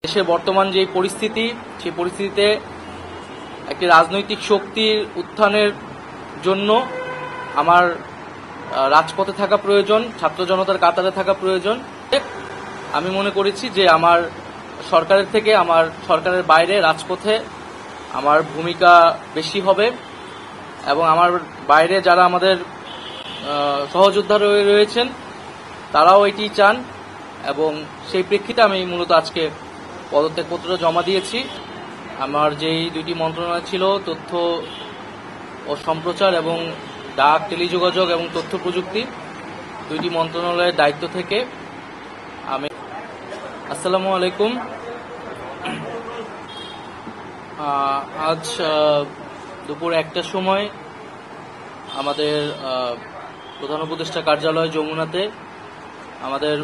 দেশের বর্তমান যে পরিস্থিতি, সেই পরিস্থিতিতে একটি রাজনৈতিক শক্তির উত্থানের জন্য আমার রাজপথে থাকা প্রয়োজন, ছাত্র জনতার কাতারে থাকা প্রয়োজন। আমি মনে করেছি যে আমার সরকারের থেকে আমার সরকারের বাইরে রাজপথে আমার ভূমিকা বেশি হবে এবং আমার বাইরে যারা আমাদের সহযোদ্ধা রয়েছেন তারাও এটি চান এবং সেই প্রেক্ষিতে আমি মূলত আজকে পদত্যাগপত্র জমা দিয়েছি। আমার যেই দুইটি মন্ত্রণালয় ছিল, তথ্য ও সম্প্রচার এবং ডাক, টেলিযোগাযোগ এবং তথ্য প্রযুক্তি, দুইটি মন্ত্রণালয়ের দায়িত্ব থেকে আমি। আসসালামু আলাইকুম। আজ দুপুর 1টার সময় আমাদের প্রধান উপদেষ্টা কার্যালয় যমুনাতে আমাদের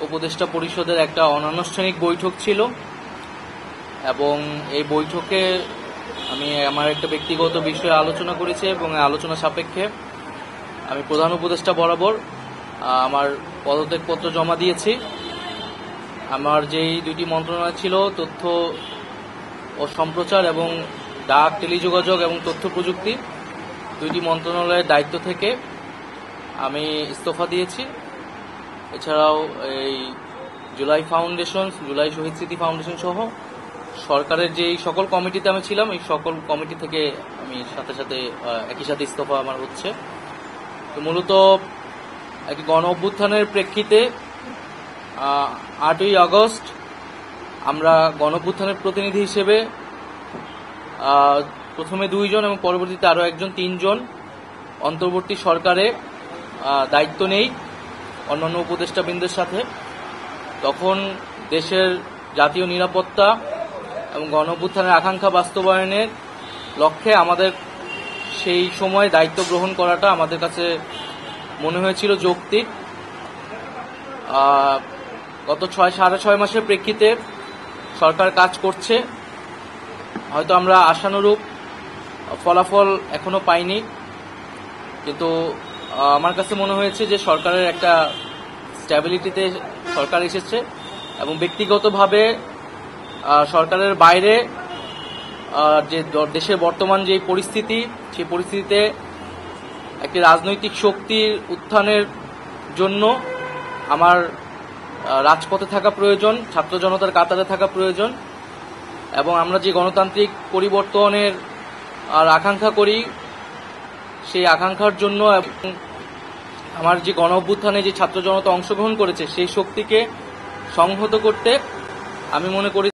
উপদেষ্টা পরিষদের একটা অনানুষ্ঠানিক বৈঠক ছিল এবং এই বৈঠকে আমি আমার একটা ব্যক্তিগত বিষয়ে আলোচনা করেছি এবং আলোচনা সাপেক্ষে আমি প্রধান উপদেষ্টা বরাবর আমার পদত্যাগপত্র জমা দিয়েছি। আমার যেই দুইটি মন্ত্রণালয় ছিল, তথ্য ও সম্প্রচার এবং ডাক, টেলিযোগাযোগ এবং তথ্য প্রযুক্তি, দুইটি মন্ত্রণালয়ের দায়িত্ব থেকে আমি ইস্তফা দিয়েছি। এছাড়াও এই জুলাই ফাউন্ডেশন, জুলাই শহীদ স্মৃতি ফাউন্ডেশন সহ সরকারের যেই সকল কমিটিতে আমি ছিলাম, এই সকল কমিটি থেকে আমি একই সাথে ইস্তফা আমার হচ্ছে। তো মূলত একটি গণ অভ্যুত্থানের প্রেক্ষিতে 8ই আগস্ট আমরা গণ অভ্যুত্থানের প্রতিনিধি হিসেবে প্রথমে 2 জন এবং পরবর্তীতে আরও 3 জন অন্তর্বর্তী সরকারে দায়িত্ব নেই অন্যান্য উপদেষ্টাবৃন্দের সাথে। তখন দেশের জাতীয় নিরাপত্তা এবং গণ অভ্যুত্থানের আকাঙ্ক্ষা বাস্তবায়নের লক্ষ্যে আমাদের সেই সময় দায়িত্ব গ্রহণ করাটা আমাদের কাছে মনে হয়েছিল যৌক্তিক। গত 6.5 মাসের প্রেক্ষিতে সরকার কাজ করছে, হয়তো আমরা আশানুরূপ ফলাফল এখনো পাইনি, কিন্তু আমার কাছে মনে হয়েছে যে সরকারের একটা স্ট্যাবিলিটিতে সরকার এসেছে এবং ব্যক্তিগতভাবে সরকারের বাইরে যে দেশের বর্তমান যে পরিস্থিতি, সেই পরিস্থিতিতে একটি রাজনৈতিক শক্তির উত্থানের জন্য আমার রাজপথে থাকা প্রয়োজন, ছাত্র জনতার কাতারে থাকা প্রয়োজন এবং আমরা যে গণতান্ত্রিক পরিবর্তনের আকাঙ্ক্ষা করি, সেই আকাঙ্ক্ষার জন্য এবং আমার যে গণ অভ্যুত্থানে যে ছাত্র জনতা অংশগ্রহণ করেছে সেই শক্তিকে সংহত করতে আমি মনে করি